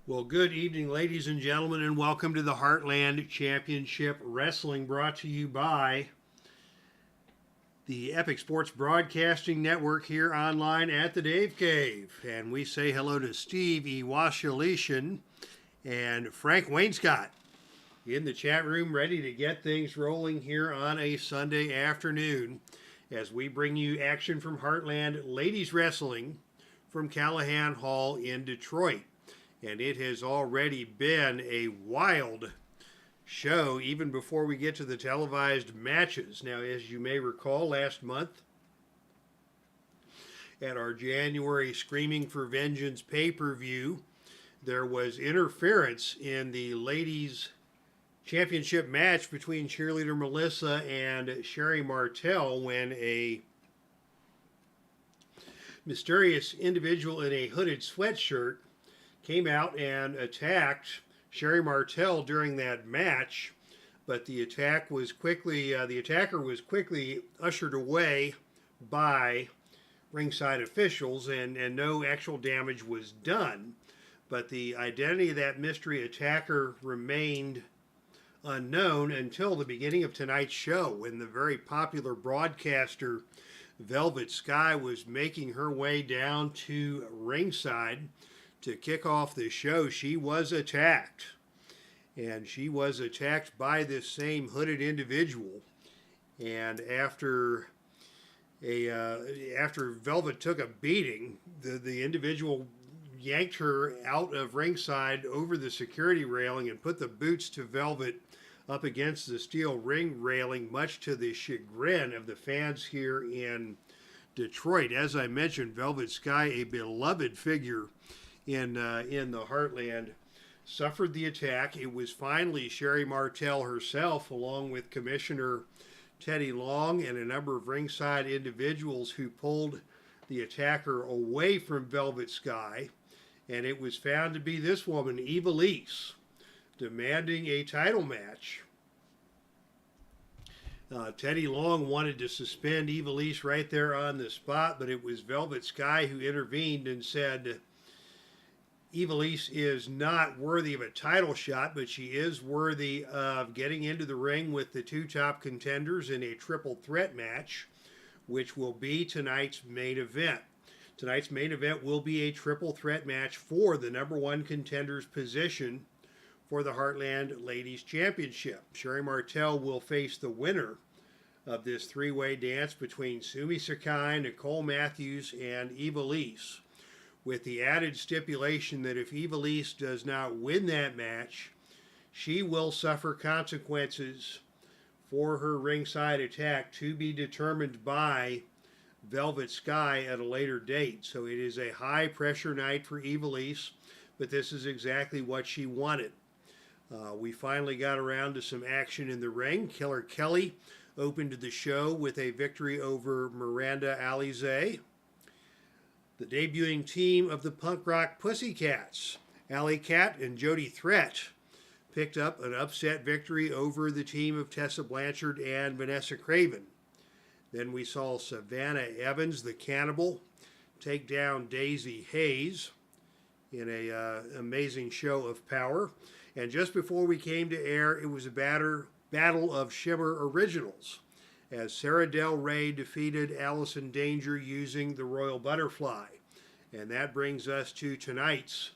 Well, good evening, ladies and gentlemen, and welcome to the Heartland Championship Wrestling, brought to you by the Epic Sports Broadcasting Network here online at the Dave Cave. And we say hello to Steve Iwashilishin and Frank Wainscott in the chat room, ready to get things rolling here on a Sunday afternoon as we bring you action from Heartland Ladies Wrestling from Callahan Hall in Detroit. And it has already been a wild show even before we get to the televised matches. Now, as you may recall, last month at our January Screaming for Vengeance pay-per-view, there was interference in the ladies' championship match between cheerleader Melissa and Sherry Martel when a mysterious individual in a hooded sweatshirt came out and attacked Sherry Martel during that match, but the attacker was quickly ushered away by ringside officials, and no actual damage was done. But the identity of that mystery attacker remained unknown until the beginning of tonight's show, when the very popular broadcaster Velvet Sky was making her way down to ringside to kick off the show. She was attacked, and she was attacked by this same hooded individual. And after Velvet took a beating, the individual yanked her out of ringside over the security railing and put the boots to Velvet up against the steel ring railing, much to the chagrin of the fans here in Detroit. As I mentioned, Velvet Sky, a beloved figure in the Heartland, suffered the attack. It was finally Sherry Martel herself, along with Commissioner Teddy Long and a number of ringside individuals, who pulled the attacker away from Velvet Sky, and it was found to be this woman, IVELISSE, demanding a title match. Teddy Long wanted to suspend IVELISSE right there on the spot, but it was Velvet Sky who intervened and said, IVELISSE is not worthy of a title shot, but she is worthy of getting into the ring with the two top contenders in a triple threat match, which will be tonight's main event. Tonight's main event will be a triple threat match for the number one contender's position for the Heartland Ladies Championship. Sherry Martel will face the winner of this three-way dance between SUMIE SAKAI, Nicole Matthews, and IVELISSE, with the added stipulation that if IVELISSE does not win that match, she will suffer consequences for her ringside attack to be determined by Velvet Sky at a later date. So it is a high-pressure night for IVELISSE, but this is exactly what she wanted. We finally got around to some action in the ring. Killer Kelly opened the show with a victory over Miranda Alize. The debuting team of the punk rock Pussycats, Alley Cat and Jody Threat, picked up an upset victory over the team of Tessa Blanchard and Vanessa Craven. Then we saw Savannah Evans, the Cannibal, take down Daisy Hayes in an amazing show of power. And just before we came to air, it was a battle of Shimmer Originals, as Sarah Del Rey defeated Allison Danger using the Royal Butterfly. And that brings us to tonight's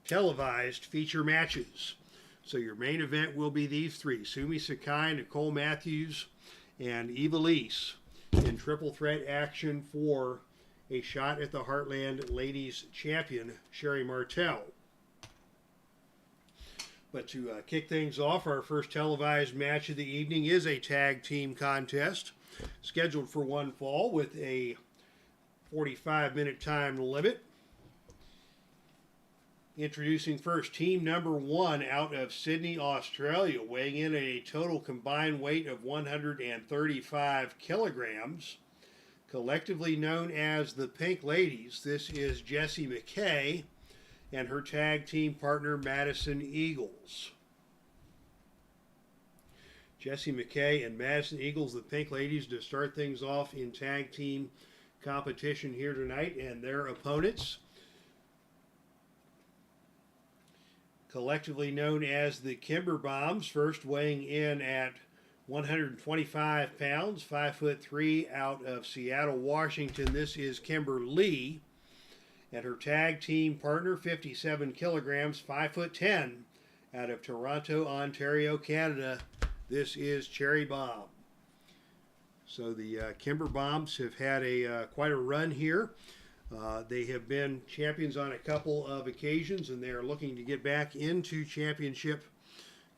televised feature matches. So your main event will be these three: SUMIE SAKAI, Nicole Matthews, and IVELISSE in triple threat action for a shot at the Heartland Ladies Champion, Sherry Martel. But to kick things off, our first televised match of the evening is a tag team contest scheduled for one fall with a 45-minute time limit. Introducing first, team number one out of Sydney, Australia, weighing in at a total combined weight of 135 kilograms. Collectively known as the Pink Ladies, this is Jessie McKay and her tag team partner, Madison Eagles. Jessie McKay and Madison Eagles, the Pink Ladies, to start things off in tag team competition here tonight, and their opponents collectively known as the Kimber Bombs, first weighing in at 125 pounds, 5'3", out of Seattle, Washington. This is KIMBER, and her tag team partner, 57 kilograms, 5'10", out of Toronto, Ontario, Canada. This is Cherry Bomb. So the Kimber Bombs have had quite a run here. They have been champions on a couple of occasions, and they are looking to get back into championship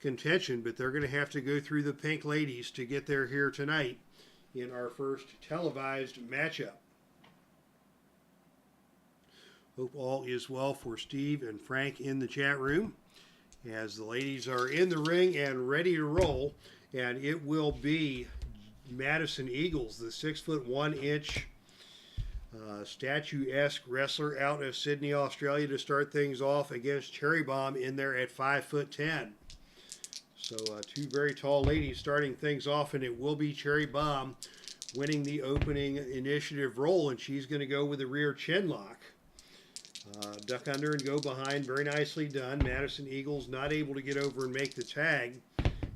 contention, but they're going to have to go through the Pink Ladies to get there here tonight in our first televised matchup. Hope all is well for Steve and Frank in the chat room as the ladies are in the ring and ready to roll, and it will be Madison Eagles, the 6'1" statuesque wrestler out of Sydney, Australia, to start things off against Cherry Bomb in there at 5'10". So two very tall ladies starting things off, and it will be Cherry Bomb winning the opening initiative role, and she's going to go with a rear chin lock. Duck under and go behind, very nicely done. Madison Eagles not able to get over and make the tag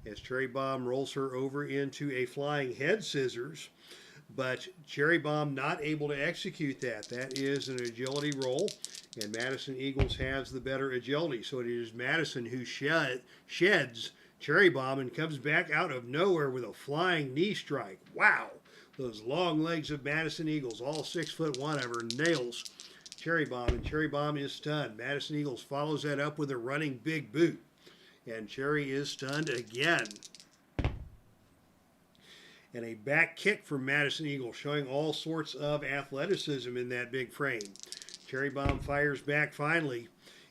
as Cherry Bomb rolls her over into a flying head scissors. But Cherry Bomb not able to execute that. That is an agility roll, and Madison Eagles has the better agility. So it is Madison who sheds Cherry Bomb and comes back out of nowhere with a flying knee strike. Wow! Those long legs of Madison Eagles, all 6'1" of her, nails Cherry Bomb, and Cherry Bomb is stunned. Madison Eagles follows that up with a running big boot, and Cherry is stunned again. And a back kick from Madison Eagles, showing all sorts of athleticism in that big frame. Cherry Bomb fires back finally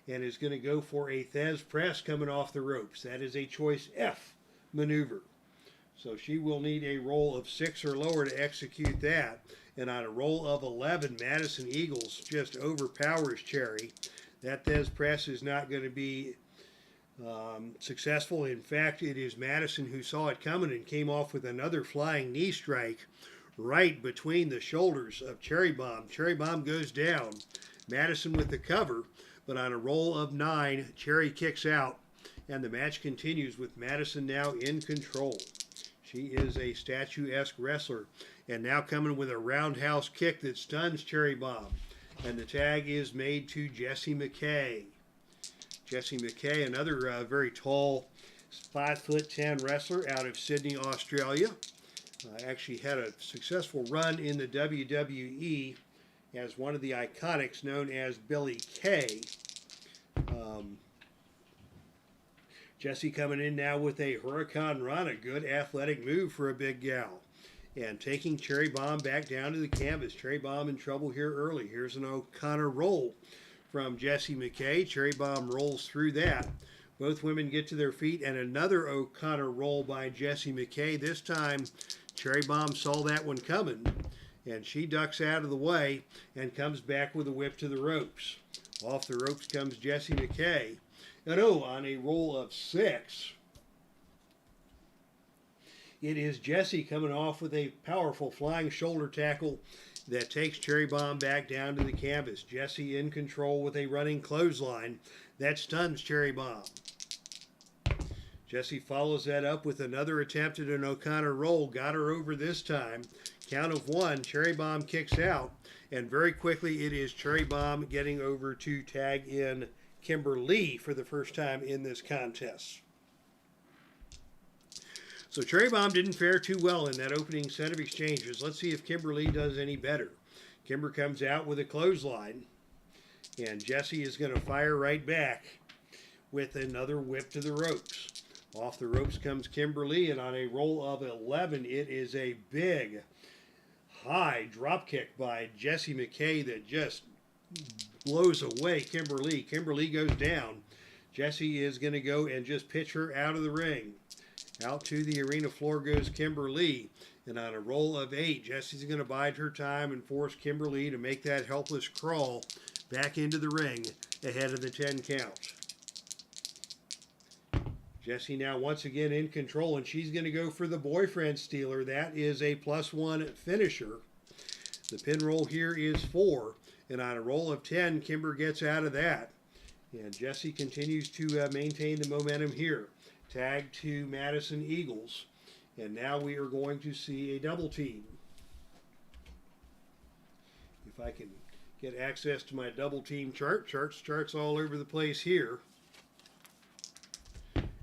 and is going to go for a Thez press coming off the ropes. That is a choice F maneuver. So she will need a roll of 6 or lower to execute that. And on a roll of 11, Madison Eagles just overpowers Cherry. That Thez press is not going to be successful. In fact, it is Madison who saw it coming and came off with another flying knee strike right between the shoulders of Cherry Bomb. Cherry Bomb goes down. Madison with the cover, but on a roll of 9, Cherry kicks out, and the match continues with Madison now in control. She is a statuesque wrestler, and now coming with a roundhouse kick that stuns Cherry Bomb, and the tag is made to Jessie McKay. Jessie McKay, another very tall 5'10" wrestler out of Sydney, Australia. Actually had a successful run in the WWE as one of the Iconics known as Billy Kay. Jessie coming in now with a Hurricane Rana, good athletic move for a big gal. And taking Cherry Bomb back down to the canvas. Cherry Bomb in trouble here early. Here's an O'Connor roll from Jessie McKay. Cherry Bomb rolls through that. Both women get to their feet, and another O'Connor roll by Jessie McKay. This time, Cherry Bomb saw that one coming, and she ducks out of the way and comes back with a whip to the ropes. Off the ropes comes Jessie McKay. And on a roll of 6, it is Jessie coming off with a powerful flying shoulder tackle that takes Cherry Bomb back down to the canvas. Jessie in control with a running clothesline that stuns Cherry Bomb. Jessie follows that up with another attempt at an O'Connor roll. Got her over this time. Count of 1. Cherry Bomb kicks out. And very quickly it is Cherry Bomb getting over to tag in KIMBER for the first time in this contest. So Cherry Bomb didn't fare too well in that opening set of exchanges. Let's see if KIMBER does any better. KIMBER comes out with a clothesline, and Jessie is going to fire right back with another whip to the ropes. Off the ropes comes KIMBER, and on a roll of 11, it is a big, high drop kick by Jessie McKay that just blows away KIMBER. KIMBER goes down. Jessie is going to go and just pitch her out of the ring. Out to the arena floor goes KIMBER, and on a roll of 8, Jessie's going to bide her time and force KIMBER to make that helpless crawl back into the ring ahead of the 10 count. Jessie now once again in control, and she's going to go for the boyfriend stealer. That is a +1 finisher. The pin roll here is 4, and on a roll of 10, KIMBER gets out of that. And Jessie continues to maintain the momentum here. Tag to Madison Eagles. And now we are going to see a double team. If I can get access to my double team chart. Charts all over the place here.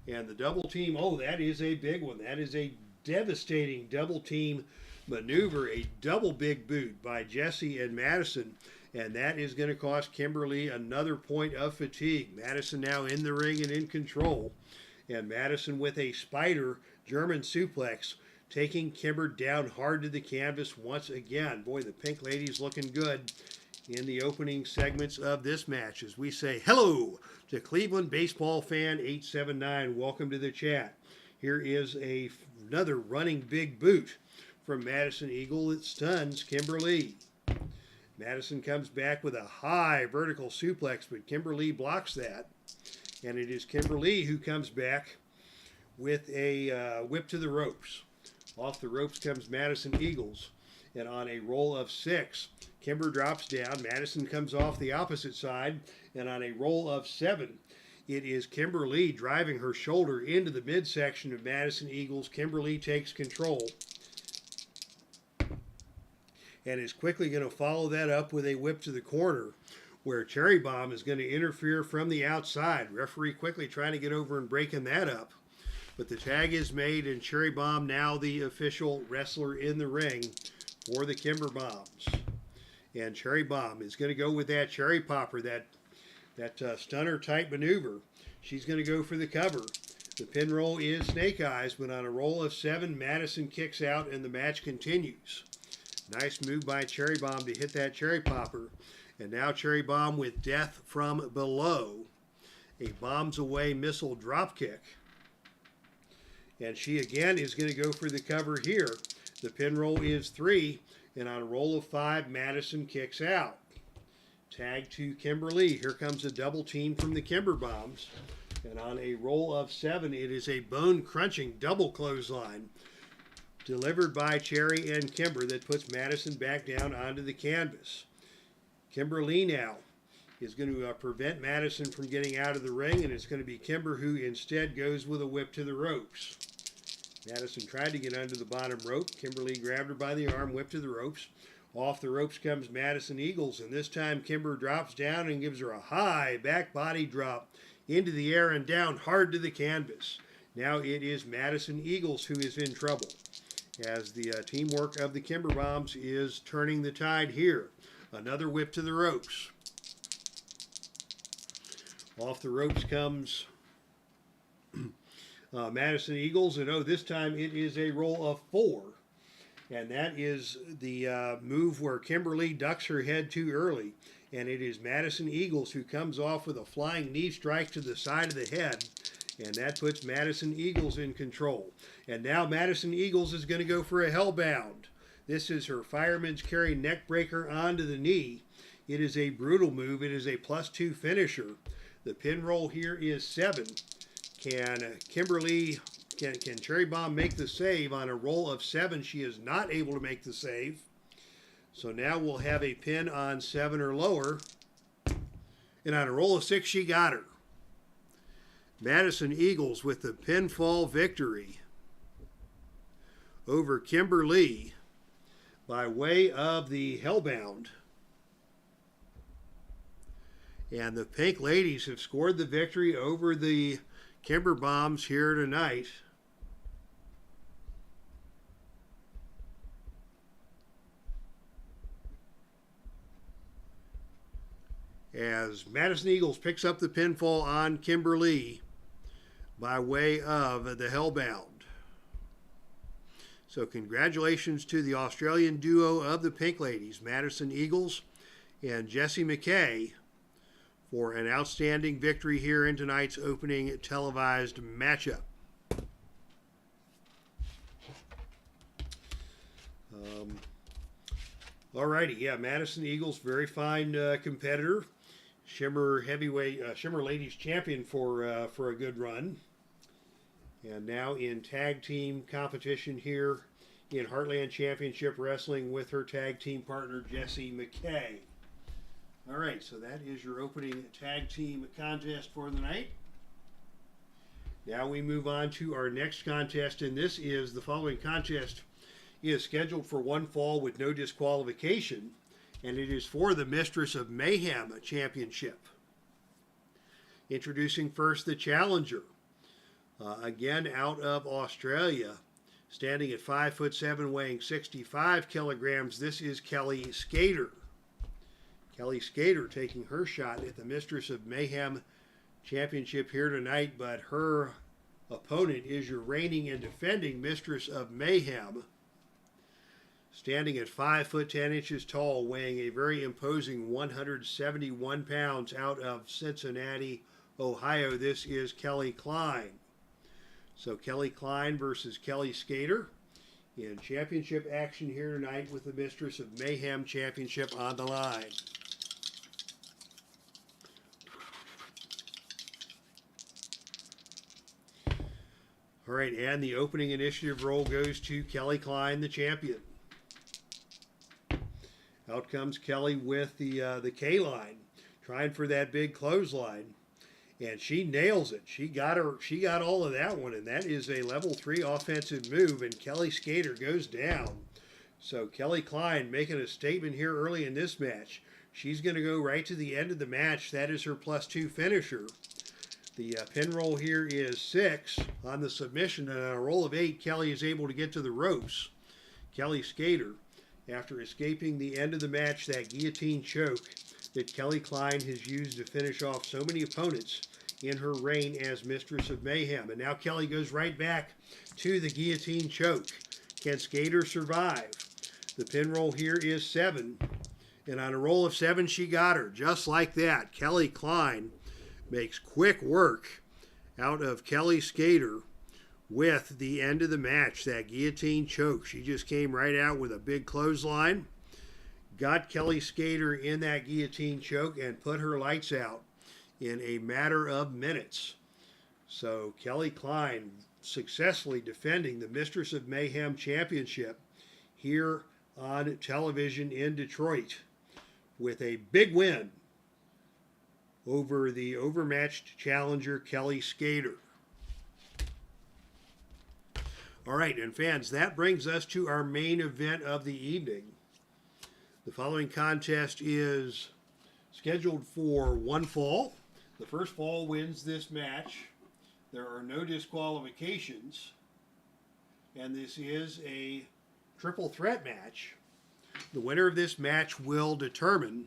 And the double team, oh, that is a big one. That is a devastating double team maneuver. A double big boot by Jessie and Madison. And that is going to cost Kimberly another point of fatigue. Madison now in the ring and in control. And Madison with a spider German suplex, taking Kimber down hard to the canvas once again. Boy, the Pink Ladies looking good in the opening segments of this match. As we say hello to Cleveland Baseball Fan 879. Welcome to the chat. Here is another running big boot from Madison Eagle that stuns Kimberly. Madison comes back with a high vertical suplex, but Kimberly blocks that. And it is Kimberly who comes back with a whip to the ropes. Off the ropes comes Madison Eagles. And on a roll of 6, Kimber drops down. Madison comes off the opposite side. And on a roll of 7, it is Kimberly driving her shoulder into the midsection of Madison Eagles. Kimberly takes control. And is quickly going to follow that up with a whip to the corner, where Cherry Bomb is going to interfere from the outside. Referee quickly trying to get over and breaking that up. But the tag is made, and Cherry Bomb now the official wrestler in the ring for the Kimber Bombs. And Cherry Bomb is going to go with that cherry popper, that stunner type maneuver. She's going to go for the cover. The pin roll is Snake Eyes, but on a roll of 7, Madison kicks out and the match continues. Nice move by Cherry Bomb to hit that cherry popper. And now Cherry Bomb with Death from Below. A bombs away missile drop kick. And she again is going to go for the cover here. The pin roll is 3. And on a roll of 5, Madison kicks out. Tag to Kimberly. Here comes a double team from the Kimber Bombs. And on a roll of 7, it is a bone-crunching double clothesline delivered by Cherry and Kimber that puts Madison back down onto the canvas. Kimberly now is going to prevent Madison from getting out of the ring, and it's going to be Kimber who instead goes with a whip to the ropes. Madison tried to get under the bottom rope. Kimberly grabbed her by the arm, whipped to the ropes. Off the ropes comes Madison Eagles, and this time Kimber drops down and gives her a high back body drop into the air and down hard to the canvas. Now it is Madison Eagles who is in trouble, as the teamwork of the Kimber Bombs is turning the tide here. Another whip to the ropes. Off the ropes comes Madison Eagles, and this time it is a roll of 4. And that is the move where Kimberly ducks her head too early. And it is Madison Eagles who comes off with a flying knee strike to the side of the head. And that puts Madison Eagles in control. And now Madison Eagles is going to go for a hellbound. This is her fireman's carry neck breaker onto the knee. It is a brutal move. It is a +2 finisher. The pin roll here is 7. Can Cherry Bomb make the save? On a roll of 7, she is not able to make the save. So now we'll have a pin on 7 or lower. And on a roll of 6, she got her. Madison Eagles with the pinfall victory over Kimberly by way of the Hellbound. And the Pink Ladies have scored the victory over the Kimber Bombs here tonight. As Madison Eagles picks up the pinfall on Kimberly by way of the Hellbound. So congratulations to the Australian duo of the Pink Ladies, Madison Eagles and Jessie McKay, for an outstanding victory here in tonight's opening televised matchup. Alrighty, yeah, Madison Eagles, very fine competitor. Shimmer Ladies champion for a good run. And now in tag team competition here in Heartland Championship Wrestling with her tag team partner, Jessie McKay. All right, so that is your opening tag team contest for the night. Now we move on to our next contest, and this is the following contest is scheduled for one fall with no disqualification, and it is for the Mistress of Mayhem Championship. Introducing first the challenger, again out of Australia, standing at 5'7", weighing 65 kilograms. This is Kellie Skater. Kellie Skater taking her shot at the Mistress of Mayhem Championship here tonight, but her opponent is your reigning and defending Mistress of Mayhem, standing at 5'10" tall, weighing a very imposing 171 pounds, out of Cincinnati, Ohio. This is KLEIN. So KLEIN versus Kellie Skater in championship action here tonight with the Mistress of Mayhem Championship on the line. All right, and the opening initiative roll goes to KLEIN, the champion. Out comes Kellie with the K-line, trying for that big clothesline, and she nails it. She got all of that one, and that is a level 3 offensive move, and Kellie Skater goes down. So KLEIN making a statement here early in this match. She's going to go right to the end of the match. That is her +2 finisher. The pin roll here is 6 on the submission, and on a roll of 8, Kellie is able to get to the ropes. Kellie Skater, after escaping the end of the match, that guillotine choke that KLEIN has used to finish off so many opponents in her reign as Mistress of Mayhem. And now Kellie goes right back to the guillotine choke. Can Skater survive? The pin roll here is 7, and on a roll of 7, she got her. Just like that, KLEIN makes quick work out of Kellie Skater with the end of the match, that guillotine choke. She just came right out with a big clothesline, got Kellie Skater in that guillotine choke, and put her lights out in a matter of minutes. So KLEIN successfully defending the Mistress of Mayhem Championship here on television in Detroit with a big win over the overmatched challenger Kellie Skater. All right, and fans, that brings us to our main event of the evening. The following contest is scheduled for one fall. The first fall wins this match. There are no disqualifications, and this is a triple threat match. The winner of this match will determine.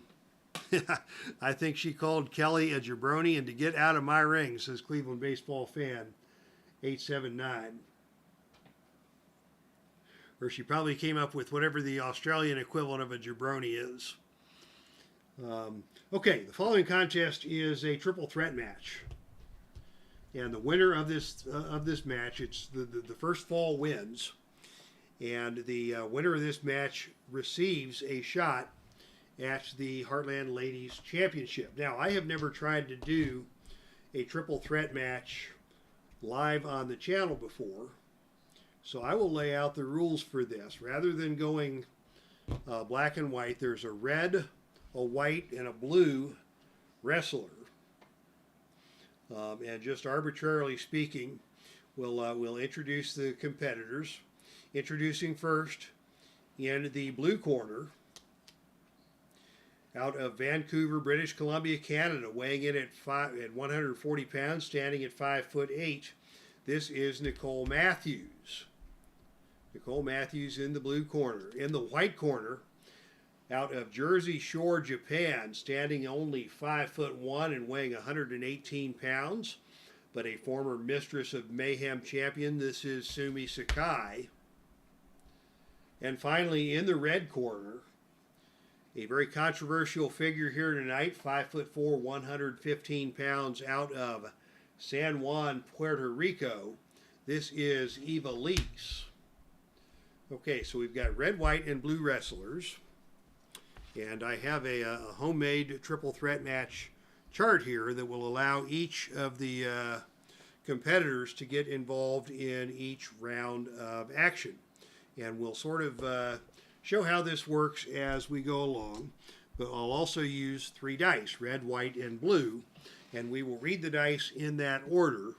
I think she called Kellie a jabroni, and to get out of my ring, says Cleveland baseball fan 879. Or she probably came up with whatever the Australian equivalent of a jabroni is. Okay, the following contest is a triple threat match, and the winner of this match, it's the first fall wins, and the winner of this match receives a shot at the Heartland Ladies Championship. Now, I have never tried to do a triple threat match live on the channel before, so I will lay out the rules for this. Rather than going black and white, there's a red, a white, and a blue wrestler. And just arbitrarily speaking, we'll introduce the competitors. Introducing first, in the blue corner, out of Vancouver, British Columbia, Canada, weighing in at 140 pounds, standing at 5'8", this is Nicole Matthews. Nicole Matthews in the blue corner. In the white corner, out of Jersey Shore, Japan, standing only 5'1" and weighing 118 pounds, but a former Mistress of Mayhem champion, this is SUMIE SAKAI. And finally, in the red corner, a very controversial figure here tonight, 5'4", 115 pounds, out of San Juan, Puerto Rico. This is IVELISSE. Okay, so we've got red, white, and blue wrestlers. And I have a homemade triple threat match chart here that will allow each of the competitors to get involved in each round of action. And we'll sort of show how this works as we go along. but I'll also use 3 dice, red, white, and blue, and we will read the dice in that order.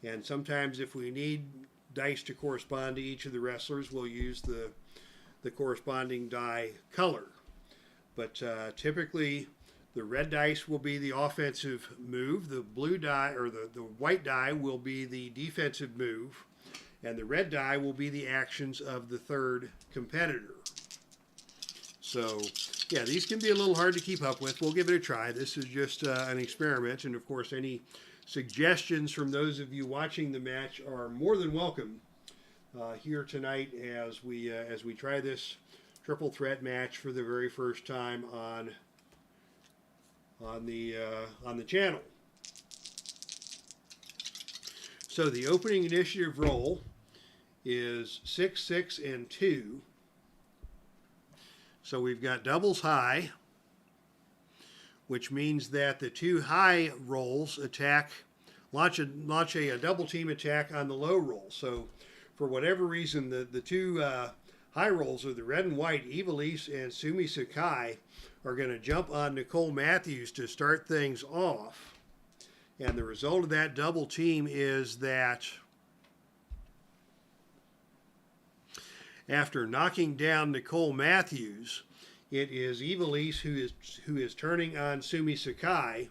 And sometimes if we need dice to correspond to each of the wrestlers, we'll use the corresponding die color. But typically the red dice will be the offensive move, the blue die or the white die will be the defensive move, and the red die will be the actions of the third competitor. So yeah, these can be a little hard to keep up with. We'll give it a try. This is just an experiment, and of course any suggestions from those of you watching the match are more than welcome here tonight as we try this triple threat match for the very first time on the channel. So the opening initiative roll is 6, 6, and 2. So we've got doubles high, which means that the 2 high rolls launch a double team attack on the low roll. So for whatever reason, the 2 high rolls are the red and white, IVELISSE and SUMIE SAKAI, are going to jump on Nicole Matthews to start things off. And the result of that double team is that after knocking down Nicole Matthews, it is IVELISSE who is turning on SUMIE SAKAI.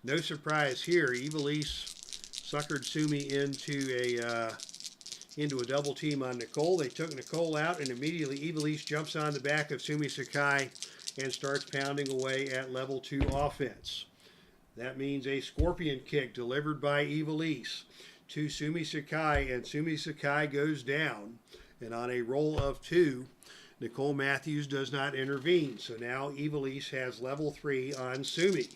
No surprise here, IVELISSE suckered SUMIE into a double team on Nicole. They took Nicole out, and immediately IVELISSE jumps on the back of SUMIE SAKAI and starts pounding away at level 2 offense. That means a scorpion kick delivered by IVELISSE to SUMIE SAKAI, and SUMIE SAKAI goes down. And on a roll of 2, Nicole Matthews does not intervene. So now IVELISSE has level 3 on SUMIE.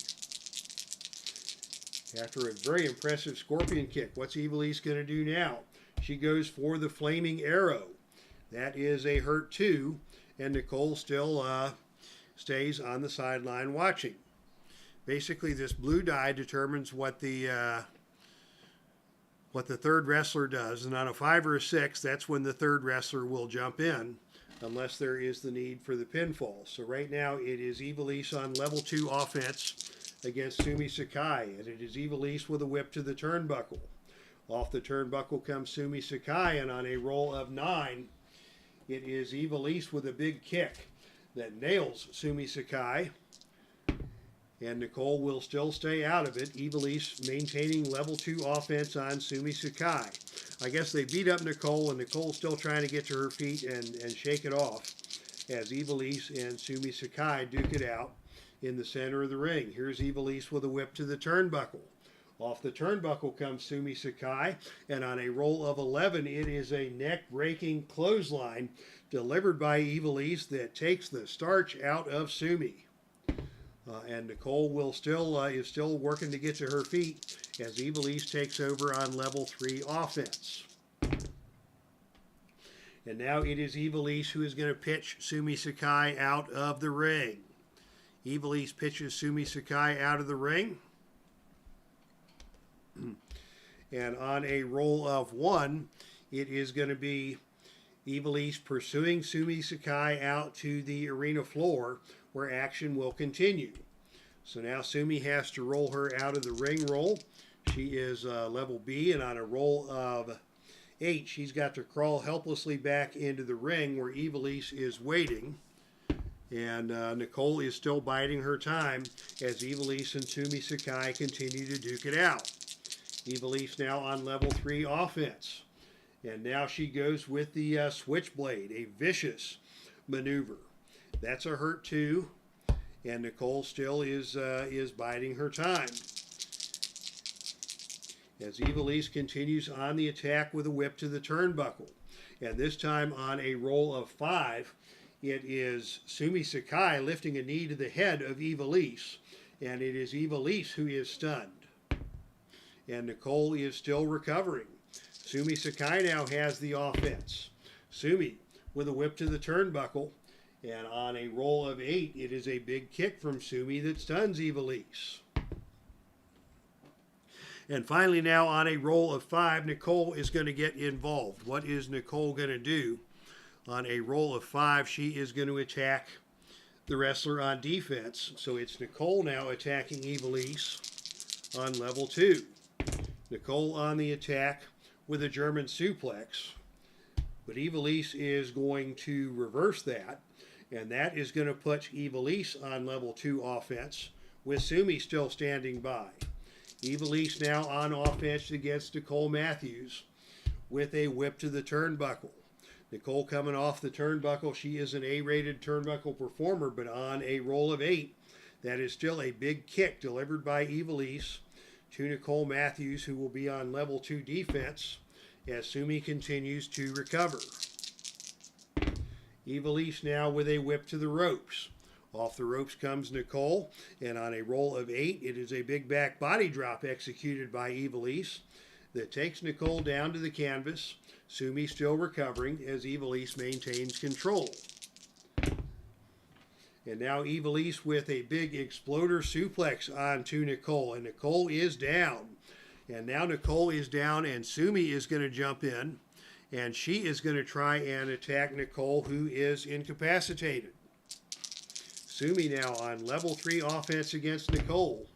After a very impressive scorpion kick, what's IVELISSE going to do now? She goes for the flaming arrow. That is a hurt 2, and Nicole still stays on the sideline watching. Basically, this blue die determines what the third wrestler does, and on a 5 or a 6, that's when the third wrestler will jump in, unless there is the need for the pinfall. So right now, it is IVELISSE on level 2 offense against SUMIE SAKAI, and it is IVELISSE with a whip to the turnbuckle. Off the turnbuckle comes SUMIE SAKAI, and on a roll of 9, it is IVELISSE with a big kick that nails SUMIE SAKAI, and Nicole will still stay out of it. IVELISSE maintaining level 2 offense on SUMIE SAKAI. I guess they beat up Nicole, and Nicole's still trying to get to her feet and shake it off as IVELISSE and SUMIE SAKAI duke it out in the center of the ring. Here's IVELISSE with a whip to the turnbuckle. Off the turnbuckle comes SUMIE SAKAI, and on a roll of 11, it is a neck-breaking clothesline delivered by IVELISSE that takes the starch out of SUMIE. And Nicole is still working to get to her feet as IVELISSE takes over on level 3 offense. And now it is IVELISSE who is going to pitch SUMIE SAKAI out of the ring. IVELISSE pitches SUMIE SAKAI out of the ring. And on a roll of 1, it is going to be IVELISSE pursuing SUMIE SAKAI out to the arena floor where action will continue. So now SUMIE has to roll her out of the ring roll. She is level B, and on a roll of 8, she's got to crawl helplessly back into the ring where IVELISSE is waiting. And Nicole is still biding her time as IVELISSE and SUMIE SAKAI continue to duke it out. IVELISSE now on level 3 offense. And now she goes with the switchblade, a vicious maneuver. That's a hurt 2, and Nicole still is biding her time. As IVELISSE continues on the attack with a whip to the turnbuckle. And this time on a roll of 5, it is SUMIE SAKAI lifting a knee to the head of IVELISSE, and it is IVELISSE who is stunned. And Nicole is still recovering. SUMIE SAKAI now has the offense. SUMIE with a whip to the turnbuckle, and on a roll of 8, it is a big kick from SUMIE that stuns IVELISSE. And finally now on a roll of 5, Nicole is going to get involved. What is Nicole going to do? On a roll of 5, she is going to attack the wrestler on defense. So it's Nicole now attacking IVELISSE on level 2. Nicole on the attack with a German suplex. But IVELISSE is going to reverse that. And that is going to put IVELISSE on level 2 offense with SUMIE still standing by. IVELISSE now on offense against Nicole Matthews with a whip to the turnbuckle. Nicole coming off the turnbuckle. She is an A-rated turnbuckle performer, but on a roll of 8. That is still a big kick delivered by IVELISSE to Nicole Matthews, who will be on level 2 defense as SUMIE continues to recover. IVELISSE now with a whip to the ropes. Off the ropes comes Nicole, and on a roll of 8, it is a big back body drop executed by IVELISSE that takes Nicole down to the canvas. SUMIE still recovering as IVELISSE maintains control. And now IVELISSE with a big exploder suplex onto Nicole, and Nicole is down. And now Nicole is down, and SUMIE is going to jump in, and she is going to try and attack Nicole, who is incapacitated. SUMIE now on level 3 offense against Nicole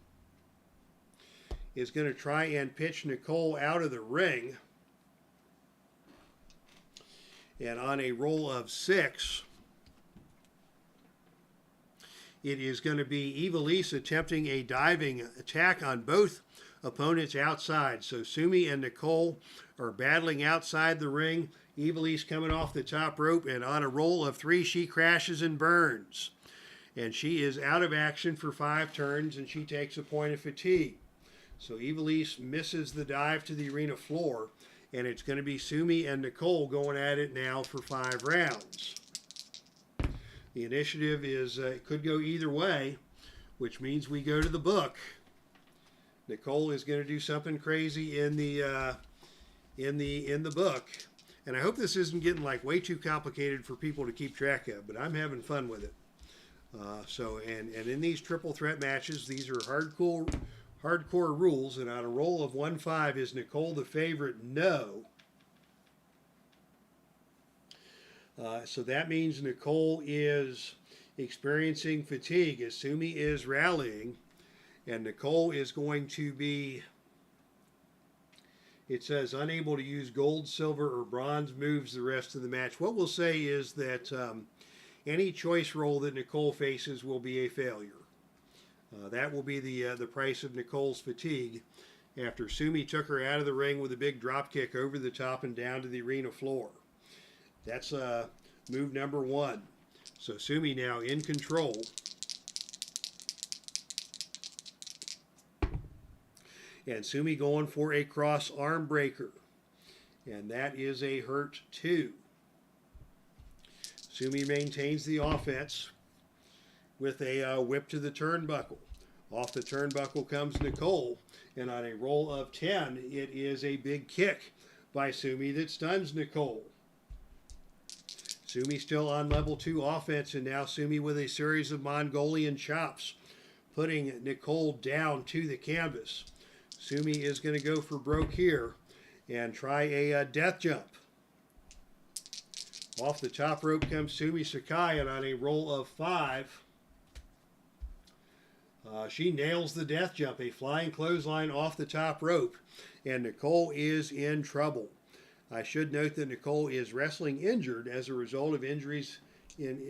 is going to try and pitch Nicole out of the ring. And on a roll of 6, it is going to be IVELISSE attempting a diving attack on both opponents outside. So SUMIE and Nicole are battling outside the ring. IVELISSE coming off the top rope, and on a roll of 3, she crashes and burns. And she is out of action for 5 turns, and she takes a point of fatigue. So IVELISSE misses the dive to the arena floor, and it's going to be SUMIE and Nicole going at it now for 5 rounds. The initiative is it could go either way, which means we go to the book. Nicole is going to do something crazy in the book, and I hope this isn't getting like way too complicated for people to keep track of, but I'm having fun with it. And in these triple threat matches, these are hardcore rules, and on a roll of 1-5, is Nicole the favorite? No. So that means Nicole is experiencing fatigue as SUMIE is rallying, and Nicole is going to be, it says, unable to use gold, silver, or bronze moves the rest of the match. What we'll say is that any choice roll that Nicole faces will be a failure. That will be the price of Nicole's fatigue after SUMIE took her out of the ring with a big drop kick over the top and down to the arena floor. That's move number 1. So SUMIE now in control. And SUMIE going for a cross arm breaker. And that is a hurt 2. SUMIE maintains the offense with a whip to the turnbuckle. Off the turnbuckle comes Nicole, and on a roll of 10, it is a big kick by SUMIE that stuns Nicole. SUMIE still on level 2 offense, and now SUMIE with a series of Mongolian chops, putting Nicole down to the canvas. SUMIE is going to go for broke here and try a death jump. Off the top rope comes SUMIE SAKAI, and on a roll of 5, she nails the death jump, a flying clothesline off the top rope, and Nicole is in trouble. I should note that Nicole is wrestling injured as a result of injuries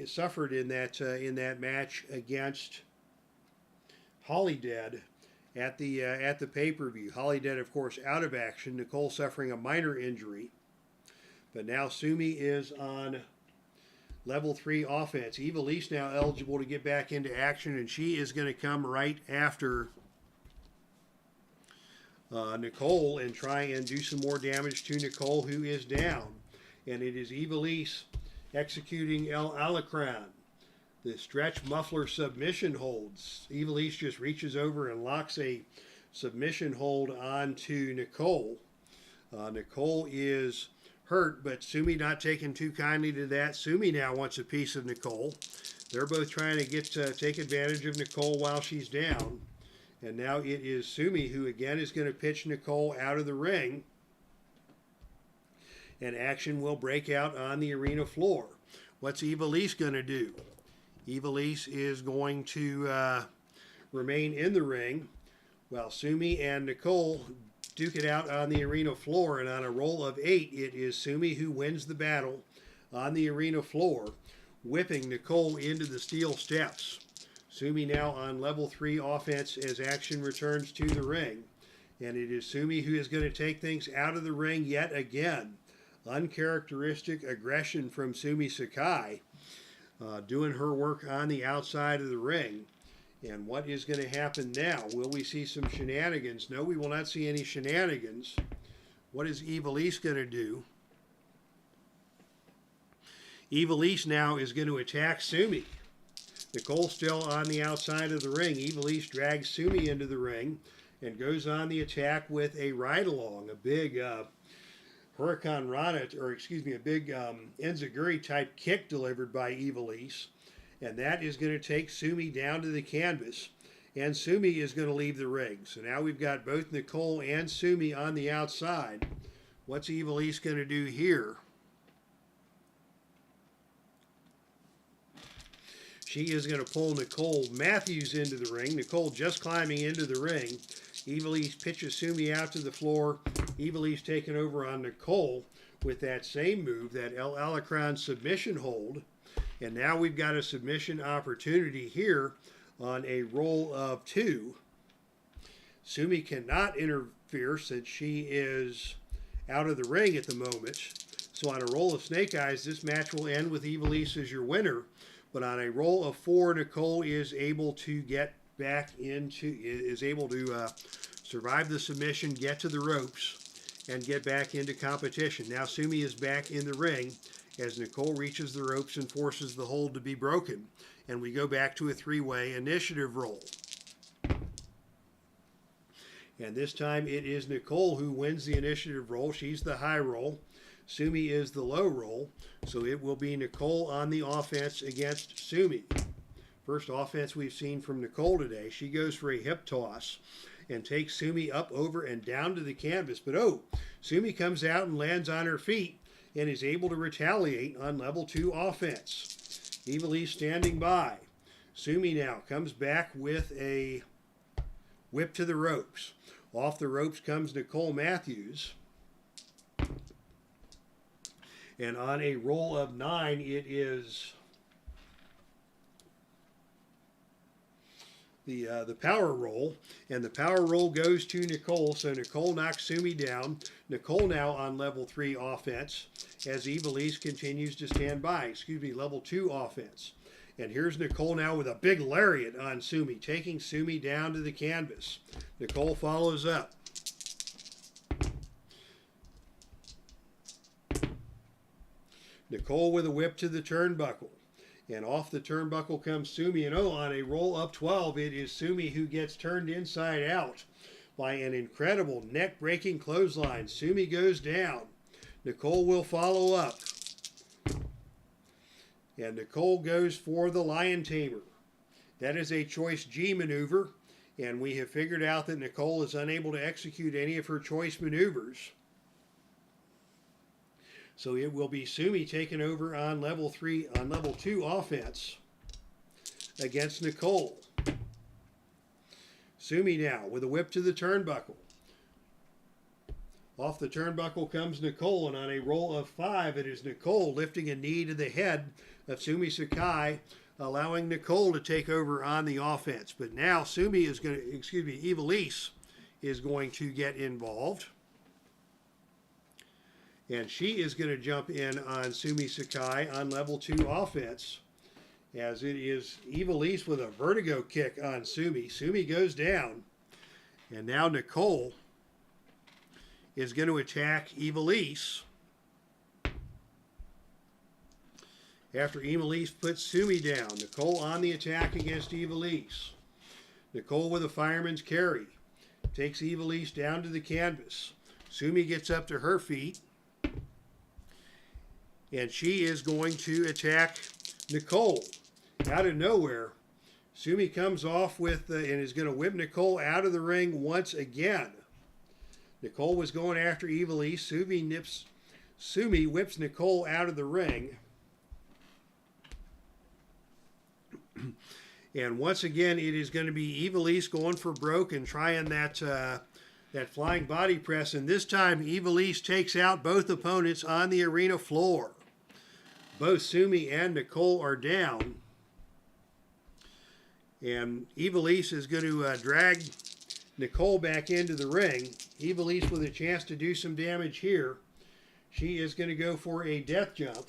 suffered in that match against Holidead at the pay-per-view. Holidead, of course, out of action. Nicole suffering a minor injury. But now SUMIE is on level 3 offense. IVELISSE now eligible to get back into action, and she is going to come right after Nicole and try and do some more damage to Nicole, who is down. And it is IVELISSE executing El Alacran, the stretch muffler submission holds. IVELISSE just reaches over and locks a submission hold onto Nicole. Nicole is hurt, but SUMIE not taking too kindly to that. SUMIE now wants a piece of Nicole. They're both trying to take advantage of Nicole while she's down. And now it is SUMIE who again is going to pitch Nicole out of the ring. And action will break out on the arena floor. What's IVELISSE going to do? IVELISSE is going to remain in the ring while SUMIE and NICOLE duke it out on the arena floor. And on a roll of 8, it is SUMIE who wins the battle on the arena floor, whipping NICOLE into the steel steps. SUMIE now on level 3 offense as action returns to the ring. And it is SUMIE who is going to take things out of the ring yet again. Uncharacteristic aggression from SUMIE SAKAI, doing her work on the outside of the ring. And what is going to happen now? Will we see some shenanigans? No, we will not see any shenanigans. What is IVELISSE going to do? IVELISSE now is going to attack SUMIE. NICOLE still on the outside of the ring. IVELISSE drags SUMIE into the ring and goes on the attack with a ride-along, a big Hurricane Rana, or excuse me, a big Enziguri type kick delivered by IVELISSE. And that is going to take SUMIE down to the canvas. And SUMIE is going to leave the ring. So now we've got both NICOLE and SUMIE on the outside. What's IVELISSE going to do here? She is going to pull Nicole Matthews into the ring. Nicole just climbing into the ring. IVELISSE pitches SUMIE out to the floor. IVELISSE taking over on Nicole with that same move, that El Alacran submission hold. And now we've got a submission opportunity here on a roll of 2. SUMIE cannot interfere since she is out of the ring at the moment. So on a roll of snake eyes, this match will end with IVELISSE as your winner. But on a roll of 4, Nicole is able to get back into, is able to survive the submission, get to the ropes, and get back into competition. Now SUMIE is back in the ring as Nicole reaches the ropes and forces the hold to be broken. And we go back to a 3-way initiative roll. And this time it is Nicole who wins the initiative roll. She's the high roll. SUMIE is the low roll. So it will be Nicole on the offense against SUMIE. First offense we've seen from Nicole today. She goes for a hip toss and takes SUMIE up, over, and down to the canvas. But oh, SUMIE comes out and lands on her feet and is able to retaliate on level 2 offense. IVELISSE standing by. SUMIE now comes back with a whip to the ropes. Off the ropes comes Nicole Matthews. And on a roll of 9, it is the power roll. And the power roll goes to Nicole. So Nicole knocks SUMIE down. Nicole now on level 3 offense as IVELISSE continues to stand by. Excuse me, level 2 offense. And here's Nicole now with a big lariat on SUMIE, taking SUMIE down to the canvas. Nicole follows up. Nicole with a whip to the turnbuckle. And off the turnbuckle comes SUMIE. And oh, on a roll up 12, it is SUMIE who gets turned inside out by an incredible neck-breaking clothesline. SUMIE goes down. Nicole will follow up. And Nicole goes for the Lion Tamer. That is a choice G maneuver. And we have figured out that Nicole is unable to execute any of her choice maneuvers. So it will be SUMIE taking over on level 2 offense against Nicole. SUMIE now with a whip to the turnbuckle. Off the turnbuckle comes Nicole, and on a roll of 5, it is Nicole lifting a knee to the head of SUMIE SAKAI, allowing Nicole to take over on the offense. But now SUMIE is going to, IVELISSE is going to get involved. And she is going to jump in on SUMIE SAKAI on level 2 offense, as it is IVELISSE with a vertigo kick on SUMIE. SUMIE goes down, and now Nicole is going to attack IVELISSE. After IVELISSE puts SUMIE down, Nicole on the attack against IVELISSE. Nicole with a fireman's carry takes IVELISSE down to the canvas. SUMIE gets up to her feet, and she is going to attack Nicole. Out of nowhere, SUMIE comes off with and is going to whip Nicole out of the ring once again. Nicole was going after IVELISSE. SUMIE whips Nicole out of the ring. And once again, it is going to be IVELISSE going for broke and trying that that flying body press. And this time, IVELISSE takes out both opponents on the arena floor. Both SUMIE and NICOLE are down. And IVELISSE is going to drag NICOLE back into the ring. IVELISSE with a chance to do some damage here. She is going to go for a death jump.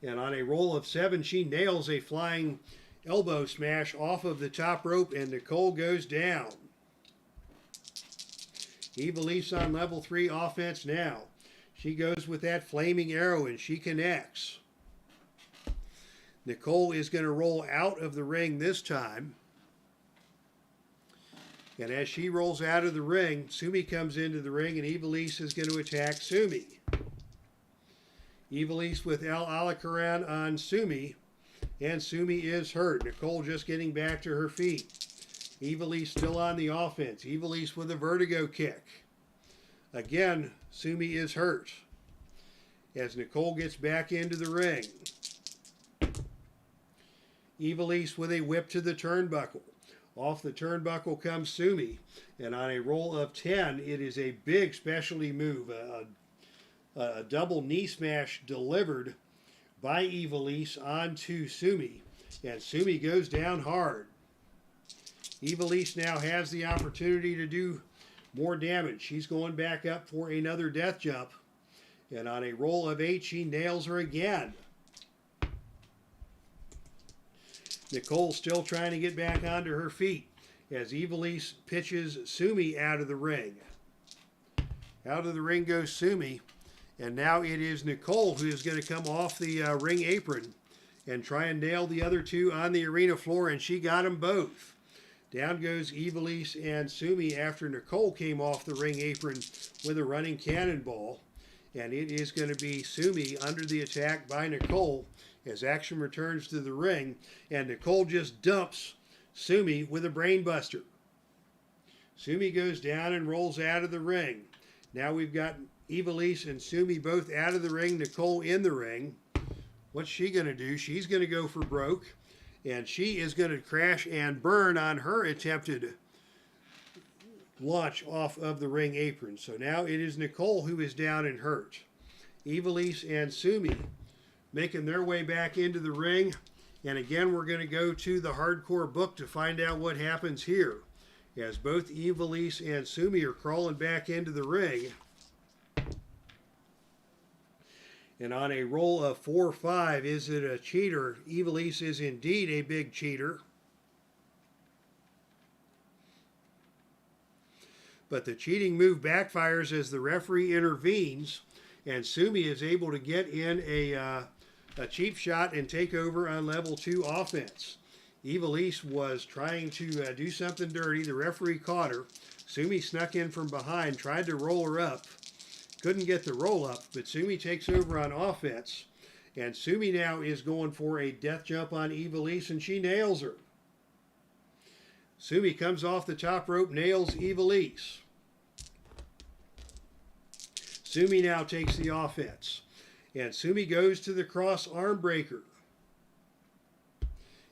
And on a roll of 7, she nails a flying elbow smash off of the top rope, and NICOLE goes down. IVELISSE on level 3 offense now. She goes with that flaming arrow, and she connects. NICOLE is going to roll out of the ring this time. And as she rolls out of the ring, SUMIE comes into the ring, and IVELISSE is going to attack SUMIE. IVELISSE with El Alacaran on SUMIE, and SUMIE is hurt. NICOLE just getting back to her feet. IVELISSE still on the offense. IVELISSE with a vertigo kick. Again, SUMIE is hurt as NICOLE gets back into the ring. IVELISSE with a whip to the turnbuckle. Off the turnbuckle comes SUMIE, and on a roll of 10, it is a big specialty move, a double knee smash delivered by IVELISSE onto SUMIE, and SUMIE goes down hard. IVELISSE now has the opportunity to do more damage. She's going back up for another death jump, and on a roll of 8, she nails her again. NICOLE still trying to get back onto her feet as IVELISSE pitches SUMIE out of the ring. Out of the ring goes SUMIE, and now it is NICOLE who is going to come off the ring apron and try and nail the other two on the arena floor, and she got them both. Down goes IVELISSE and SUMIE after NICOLE came off the ring apron with a running cannonball, and it is going to be SUMIE under the attack by NICOLE as action returns to the ring, and NICOLE just dumps SUMIE with a brainbuster. SUMIE goes down and rolls out of the ring. Now we've got IVELISSE and SUMIE both out of the ring, NICOLE in the ring. What's she going to do? She's going to go for broke, and she is going to crash and burn on her attempted launch off of the ring apron. So now it is NICOLE who is down and hurt. IVELISSE and SUMIE making their way back into the ring. And again, we're going to go to the hardcore book to find out what happens here, as both IVELISSE and SUMIE are crawling back into the ring. And on a roll of 4-5, is it a cheater? IVELISSE is indeed a big cheater. But the cheating move backfires as the referee intervenes, and SUMIE is able to get in a cheap shot and take over on level 2 offense. IVELISSE was trying to do something dirty. The referee caught her. SUMIE snuck in from behind, tried to roll her up. Couldn't get the roll up, but SUMIE takes over on offense. And SUMIE now is going for a death jump on IVELISSE, and she nails her. SUMIE comes off the top rope, nails IVELISSE. SUMIE now takes the offense. And SUMIE goes to the cross arm breaker.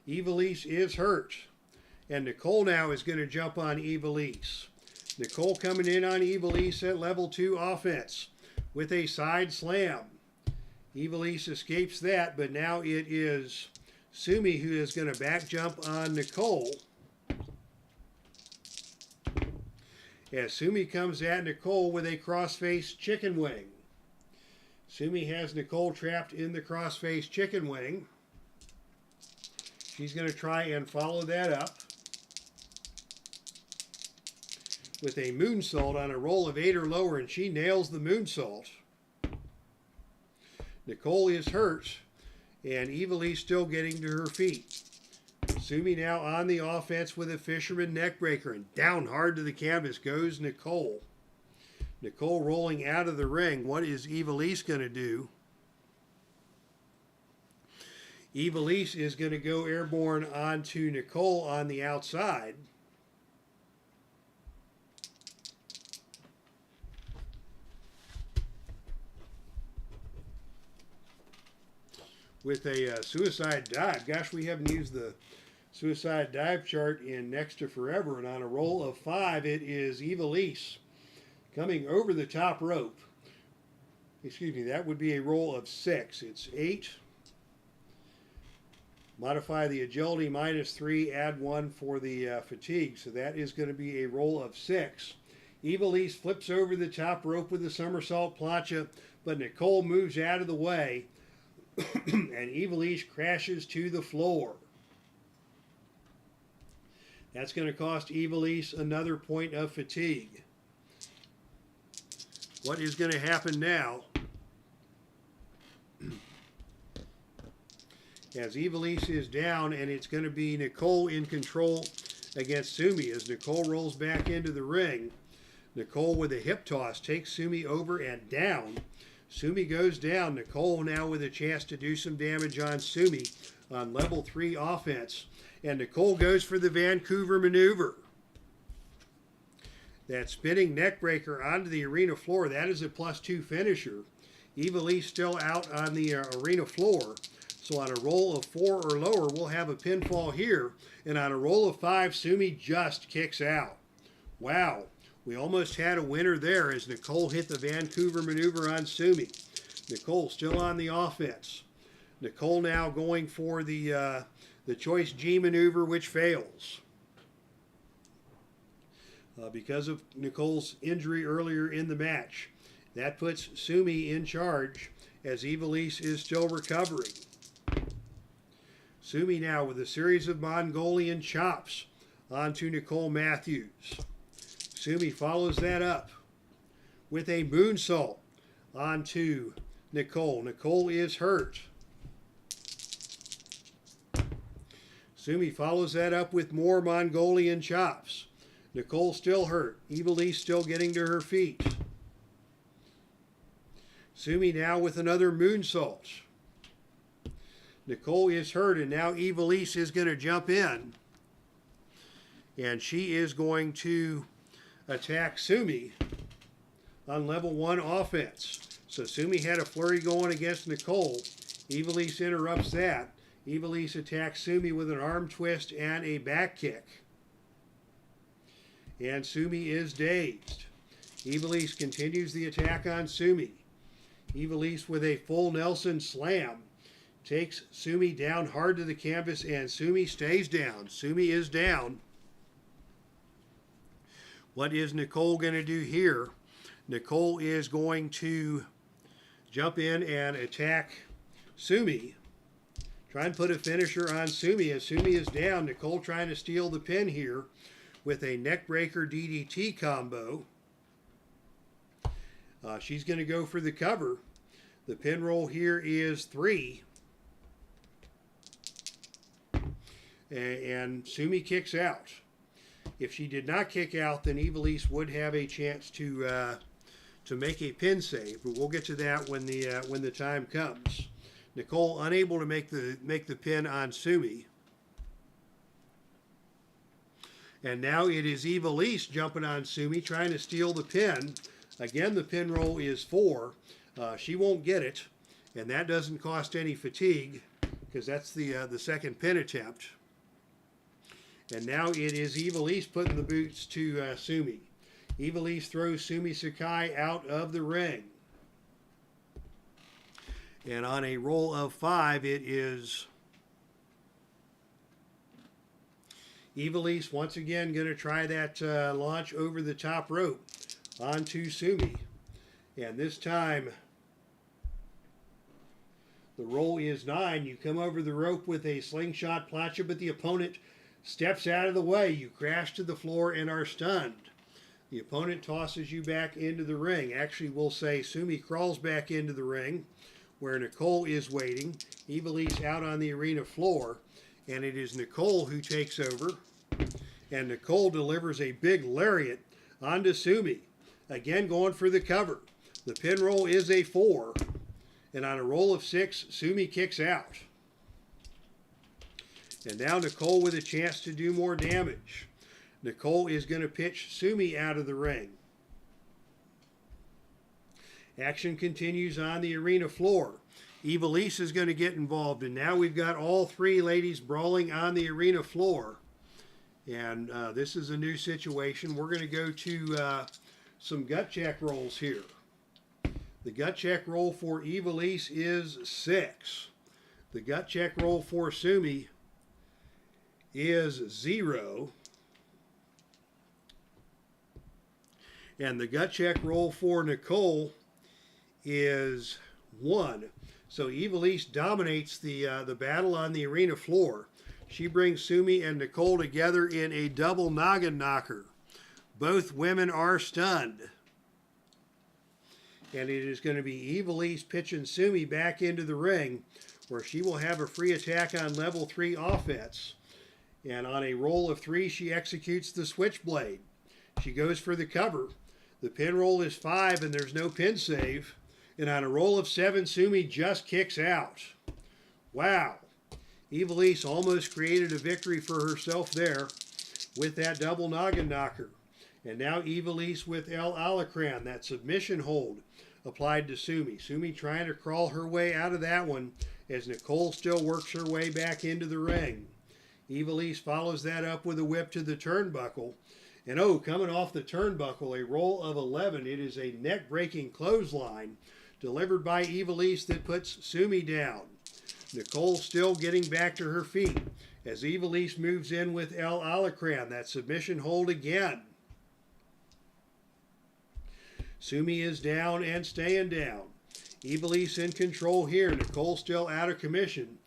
IVELISSE is hurt. And NICOLE now is going to jump on IVELISSE. NICOLE coming in on IVELISSE at level 2 offense with a side slam. IVELISSE escapes that, but now it is SUMIE who is going to back jump on NICOLE. As SUMIE comes at NICOLE with a crossface chicken wing. SUMIE has NICOLE trapped in the crossface chicken wing. She's going to try and follow that up with a moonsault on a roll of 8 or lower, and she nails the moonsault. NICOLE is hurt, and IVELISSE still getting to her feet. SUMIE now on the offense with a fisherman neckbreaker, and down hard to the canvas goes NICOLE. NICOLE rolling out of the ring. What is IVELISSE going to do? IVELISSE is going to go airborne onto NICOLE on the outside. with a suicide dive. Gosh, we haven't used the suicide dive chart in next to forever. And on a roll of 5, it is IVELISSE coming over the top rope. Excuse me, that would be a roll of 6. It's 8. Modify the agility -3, add 1 for the fatigue. So that is going to be a roll of 6. IVELISSE flips over the top rope with a somersault plancha, but NICOLE moves out of the way, and IVELISSE crashes to the floor. That's going to cost IVELISSE another point of fatigue. What is going to happen now? As IVELISSE is down, and it's going to be NICOLE in control against SUMIE. As NICOLE rolls back into the ring, NICOLE with a hip toss takes SUMIE over and down. SUMIE goes down. NICOLE now with a chance to do some damage on SUMIE on level 3 offense. And NICOLE goes for the Vancouver maneuver. That spinning neck breaker onto the arena floor, that is a +2 finisher. IVELISSE still out on the arena floor. So on a roll of 4 or lower, we'll have a pinfall here. And on a roll of 5, SUMIE just kicks out. Wow. We almost had a winner there as NICOLE hit the Vancouver maneuver on SUMIE. NICOLE still on the offense. NICOLE now going for the choice G maneuver, which fails. Because of NICOLE's injury earlier in the match. That puts SUMIE in charge as IVELISSE is still recovering. SUMIE now with a series of Mongolian chops onto Nicole Matthews. SUMIE follows that up with a moonsault onto NICOLE. NICOLE is hurt. SUMIE follows that up with more Mongolian chops. NICOLE still hurt. IVELISSE still getting to her feet. SUMIE now with another moonsault. NICOLE is hurt, and now IVELISSE is going to jump in. And she is going to attack SUMIE on level 1 offense. So SUMIE had a flurry going against NICOLE. IVELISSE interrupts that. IVELISSE attacks SUMIE with an arm twist and a back kick. And SUMIE is dazed. IVELISSE continues the attack on SUMIE. IVELISSE with a full Nelson slam takes SUMIE down hard to the canvas, and SUMIE stays down. SUMIE is down. What is NICOLE going to do here? NICOLE is going to jump in and attack SUMIE. Try and put a finisher on SUMIE. As SUMIE is down, NICOLE trying to steal the pin here with a neckbreaker DDT combo. She's going to go for the cover. The pin roll here is 3. And SUMIE kicks out. If she did not kick out, then IVELISSE would have a chance to make a pin save. But we'll get to that when the time comes. NICOLE unable to make the pin on SUMIE. And now it is IVELISSE jumping on SUMIE, trying to steal the pin. Again, the pin roll is 4. She won't get it, and that doesn't cost any fatigue because that's the second pin attempt. And now it is IVELISSE putting the boots to SUMIE. IVELISSE throws SUMIE SAKAI out of the ring. And on a roll of 5, it is IVELISSE once again going to try that launch over the top rope onto SUMIE. And this time, the roll is 9. You come over the rope with a slingshot plancha, but the opponent steps out of the way. You crash to the floor and are stunned. The opponent tosses you back into the ring. Actually, we'll say SUMIE crawls back into the ring where NICOLE is waiting. IVELISSE out on the arena floor. And it is NICOLE who takes over. And NICOLE delivers a big lariat onto SUMIE. Again, going for the cover. The pin roll is a 4. And on a roll of 6, SUMIE kicks out. And now NICOLE with a chance to do more damage. NICOLE is going to pitch SUMIE out of the ring. Action continues on the arena floor. IVELISSE is going to get involved, and now we've got all three ladies brawling on the arena floor. And this is a new situation. We're going to go to some gut check rolls here. The gut check roll for IVELISSE is 6. The gut check roll for SUMIE is 0. And the gut check roll for NICOLE is 1. So IVELISSE dominates the battle on the arena floor. She brings SUMIE and NICOLE together in a double noggin knocker. Both women are stunned. And it is going to be IVELISSE pitching SUMIE back into the ring, where she will have a free attack on level 3 offense. And on a roll of 3, she executes the switchblade. She goes for the cover. The pin roll is 5, and there's no pin save. And on a roll of 7, SUMIE just kicks out. Wow. IVELISSE almost created a victory for herself there with that double noggin knocker. And now IVELISSE with El Alacran, that submission hold applied to SUMIE. SUMIE trying to crawl her way out of that one as NICOLE still works her way back into the ring. IVELISSE follows that up with a whip to the turnbuckle. And oh, coming off the turnbuckle, a roll of 11. It is a neck-breaking clothesline delivered by IVELISSE that puts SUMIE down. NICOLE still getting back to her feet as IVELISSE moves in with El Alacran, that submission hold again. SUMIE is down and staying down. IVELISSE in control here. NICOLE still out of commission.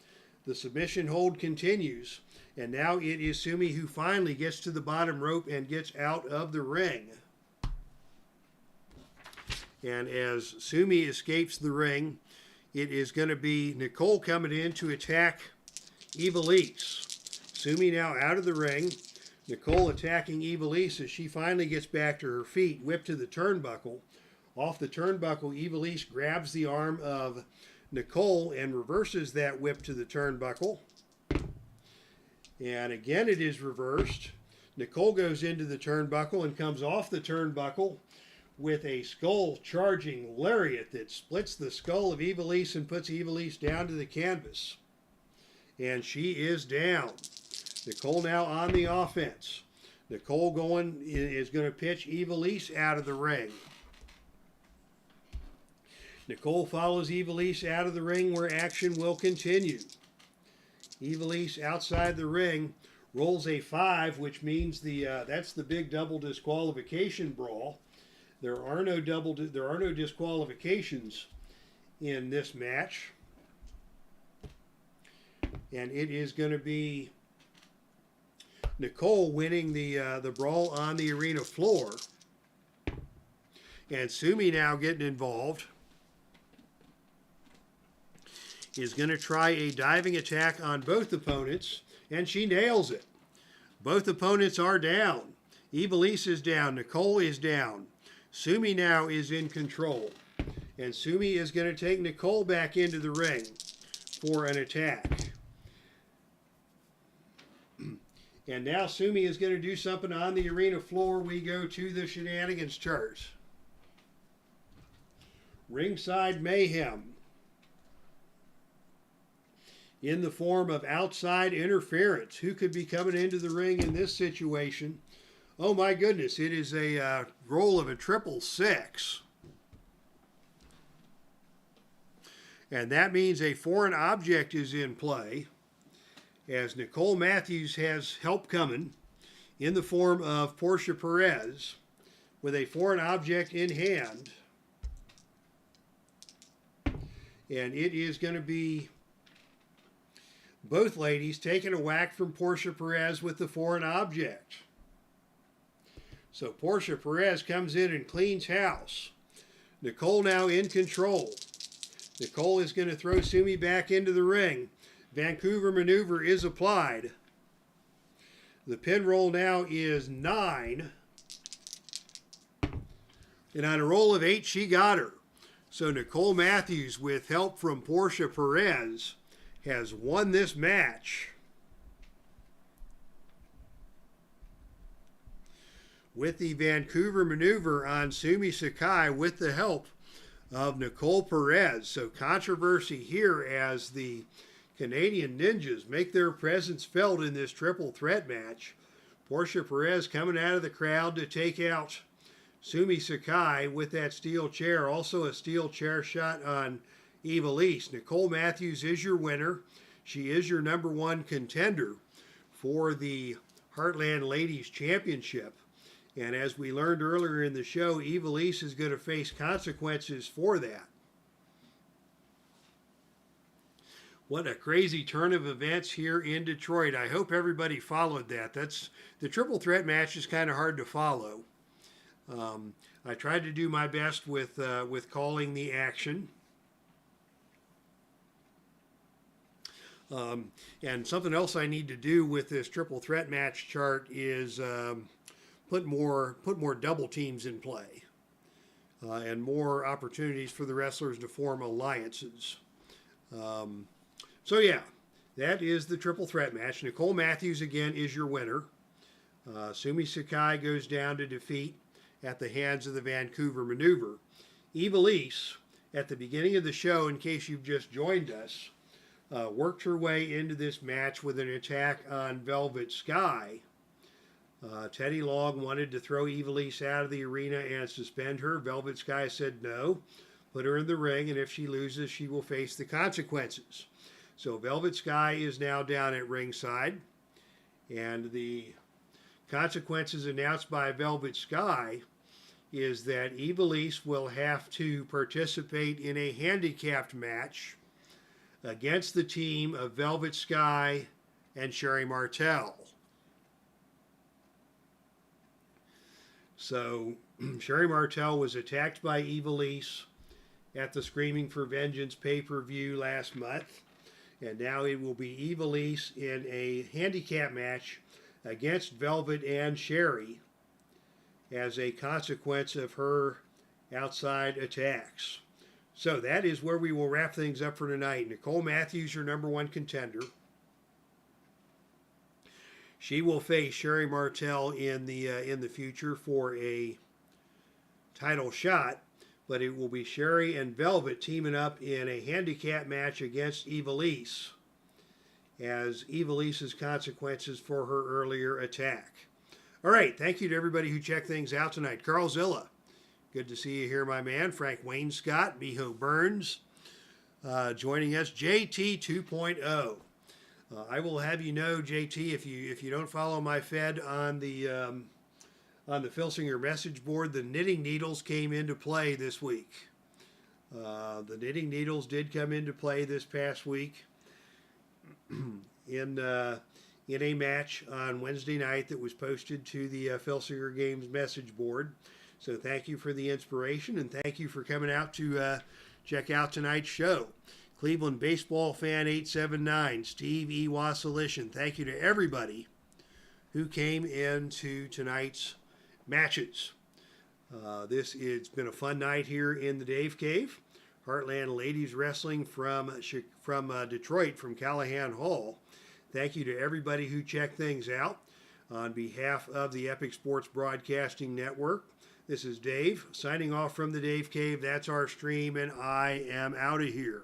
The submission hold continues. And now it is SUMIE who finally gets to the bottom rope and gets out of the ring. And as SUMIE escapes the ring, it is going to be NICOLE coming in to attack IVELISSE. SUMIE now out of the ring. NICOLE attacking IVELISSE as she finally gets back to her feet. Whip to the turnbuckle. Off the turnbuckle, IVELISSE grabs the arm of NICOLE and reverses that whip to the turnbuckle. And again it is reversed. NICOLE goes into the turnbuckle and comes off the turnbuckle with a skull charging lariat that splits the skull of IVELISSE and puts IVELISSE down to the canvas. And she is down. NICOLE now on the offense. NICOLE is going to pitch IVELISSE out of the ring. NICOLE follows IVELISSE out of the ring where action will continue. IVELISSE outside the ring rolls a 5, which means that's the big double disqualification brawl. There are no disqualifications in this match. And it is going to be NICOLE winning the brawl on the arena floor. And SUMIE now getting involved. Is going to try a diving attack on both opponents, and she nails it. Both opponents are down. IVELISSE is down. NICOLE is down. SUMIE now is in control. And SUMIE is going to take NICOLE back into the ring for an attack. And now SUMIE is going to do something on the arena floor. We go to the shenanigans chart. Ringside mayhem in the form of outside interference. Who could be coming into the ring in this situation? Oh my goodness, it is a roll of a 666. And that means a foreign object is in play, as Nicole Matthews has help coming in the form of Portia Perez with a foreign object in hand. And it is going to be both ladies taking a whack from Portia Perez with the foreign object. So Portia Perez comes in and cleans house. NICOLE now in control. NICOLE is going to throw SUMIE back into the ring. Vancouver maneuver is applied. The pin roll now is 9. And on a roll of 8, she got her. So Nicole Matthews, with help from Portia Perez, has won this match with the Vancouver maneuver on SUMIE SAKAI with the help of Nicole Perez. So controversy here as the Canadian Ninjas make their presence felt in this triple threat match. Portia Perez coming out of the crowd to take out SUMIE SAKAI with that steel chair. Also a steel chair shot on IVELISSE. Nicole Matthews is your winner. She is your #1 contender for the Heartland Ladies Championship. And as we learned earlier in the show, IVELISSE is going to face consequences for that. What a crazy turn of events here in Detroit. I hope everybody followed that. The triple threat match is kind of hard to follow. I tried to do my best with calling the action. And something else I need to do with this triple threat match chart is put more double teams in play and more opportunities for the wrestlers to form alliances. So yeah, that is the triple threat match. Nicole Matthews again is your winner. SUMIE SAKAI goes down to defeat at the hands of the Vancouver Maneuver. IVELISSE, at the beginning of the show, in case you've just joined us, worked her way into this match with an attack on Velvet Sky. Teddy Long wanted to throw IVELISSE out of the arena and suspend her. Velvet Sky said no, put her in the ring, and if she loses, she will face the consequences. So Velvet Sky is now down at ringside, and the consequences announced by Velvet Sky is that IVELISSE will have to participate in a handicapped match against the team of Velvet Sky and Sherry Martel. So Sherry Martel was attacked by IVELISSE at the Screaming for Vengeance pay-per-view last month. And now it will be IVELISSE in a handicap match against Velvet and Sherry as a consequence of her outside attacks. So that is where we will wrap things up for tonight. Nicole Matthews, your #1 contender. She will face Sherry Martel in the future for a title shot. But it will be Sherry and Velvet teaming up in a handicap match against IVELISSE as IVELISSE's consequences for her earlier attack. All right, thank you to everybody who checked things out tonight. Carl Zilla, good to see you here, my man. Frank Wayne Scott, Miho Burns, joining us. JT 2.0. I will have you know, JT, if you don't follow my Fed on the Filsinger message board, the knitting needles came into play this week. The knitting needles did come into play this past week in a match on Wednesday night that was posted to the Filsinger Games message board. So thank you for the inspiration, and thank you for coming out to check out tonight's show. Cleveland Baseball Fan 879, Steve E. Wassilishin, thank you to everybody who came into tonight's matches. It's been a fun night here in the Dave Cave. Heartland Ladies Wrestling from Detroit, from Callahan Hall. Thank you to everybody who checked things out. On behalf of the Epic Sports Broadcasting Network, this is Dave signing off from the Dave Cave. That's our stream, and I am out of here.